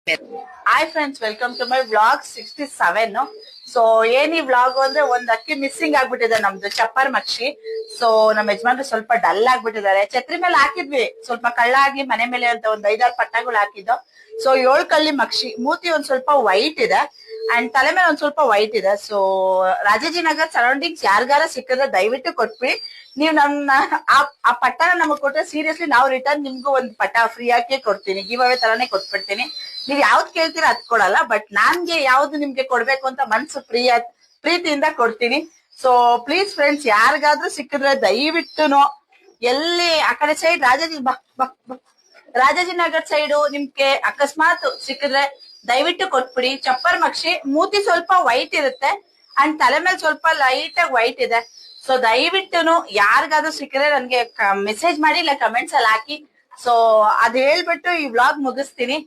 Hi friends, welcome to my vlog 67. So ಏನ್ ಈ vlog ಅಂದ್ರೆ ಒಂದ್ ಅಕ್ಕಿ ಮಿಸ್ಸಿಂಗ್ ಆಗ್ಬಿಟ್ಟಿದೆ ನಮ್ದು ಚಪ್ಪರ್ ಮಕ್ಷಿ. ಸೊ ನಮ್ಮ ಯಜಮಾನ್ರು ಸ್ವಲ್ಪ ಡಲ್ ಆಗ್ಬಿಟ್ಟಿದ್ದಾರೆ. ಛತ್ರಿ ಮೇಲೆ ಹಾಕಿದ್ವಿ, ಸ್ವಲ್ಪ ಕಳ್ಳ ಆಗಿ ಮನೆ ಮೇಲೆ ಅಂತ ಒಂದ್ 5-6 ಪಟ್ಟಗಳು ಹಾಕಿದ್ದು. ಸೊ 7 ಕಳ್ಳಿ ಮಕ್ಷಿ, ಮೂತಿ ಒಂದ್ ಸ್ವಲ್ಪ ವೈಟ್ ಇದೆ ಅಂಡ್ ತಲೆ ಮೇಲೆ ಒಂದ್ ಸ್ವಲ್ಪ ವೈಟ್ ಇದೆ. ಸೊ ರಾಜಾಜಿನಗರ್ ಸರೌಂಡಿಂಗ್ಸ್ ಯಾರಿಗಾರ ಸಿಕ್ಕಿದ್ರೆ ದಯವಿಟ್ಟು ಕೊಟ್ಬಿಡಿ. ನೀವು ನನ್ನ ಆ ಪಟ್ಟನ ನಮಗ್ ಕೊಟ್ರೆ ಸೀರಿಯಸ್ಲಿ ನಾವು ರಿಟರ್ನ್ ನಿಮ್ಗೂ ಒಂದ್ ಪಟ್ಟ ಫ್ರೀ ಆಗಿ ಕೊಡ್ತೀನಿ, ಗಿವ್ ಅವೇ ತರಾನೇ ಕೊಟ್ಬಿಡ್ತೀನಿ. ನೀವ್ ಯಾವ್ದ್ ಕೇಳ್ತೀರಾ ಅದ್ ಕೊಡಲ್ಲ, ಬಟ್ ನನ್ಗೆ ಯಾವ್ದು ನಿಮ್ಗೆ ಕೊಡ್ಬೇಕು ಅಂತ ಮನ್ಸು ಪ್ರೀತಿಯಿಂದ ಕೊಡ್ತೀನಿ. ಸೊ ಪ್ಲೀಸ್ ಫ್ರೆಂಡ್ಸ್, ಯಾರಿಗಾದ್ರೂ ಸಿಕ್ಕಿದ್ರೆ ದಯವಿಟ್ಟುನು ಎಲ್ಲಿ ಆ ಕಡೆ ಸೈಡ್ ರಾಜಾಜಿನಗರ್ ಸೈಡು ನಿಮ್ಗೆ ಅಕಸ್ಮಾತ್ ಸಿಕ್ಕಿದ್ರೆ ದಯವಿಟ್ಟು ಕೊಟ್ಬಿಡಿ. ಚಪ್ಪರ್ ಮಕ್ಷಿ, ಮೂತಿ ಸ್ವಲ್ಪ ವೈಟ್ ಇರುತ್ತೆ ಅಂಡ್ ತಲೆ ಮೇಲೆ ಸ್ವಲ್ಪ ಲೈಟ್ ಆಗಿ ವೈಟ್ ಇದೆ. ಸೊ ದಯವಿಟ್ಟುನು ಯಾರಿಗಾದ್ರೂ ಸಿಕ್ಕಿದ್ರೆ ನನ್ಗೆ ಮೆಸೇಜ್ ಮಾಡಿ, ಇಲ್ಲ ಕಮೆಂಟ್ಸ್ ಅಲ್ಲಿ ಹಾಕಿ. ಸೊ ಅದ್ ಹೇಳ್ಬಿಟ್ಟು ಈ ವ್ಲಾಗ್ ಮುಗಿಸ್ತೀನಿ.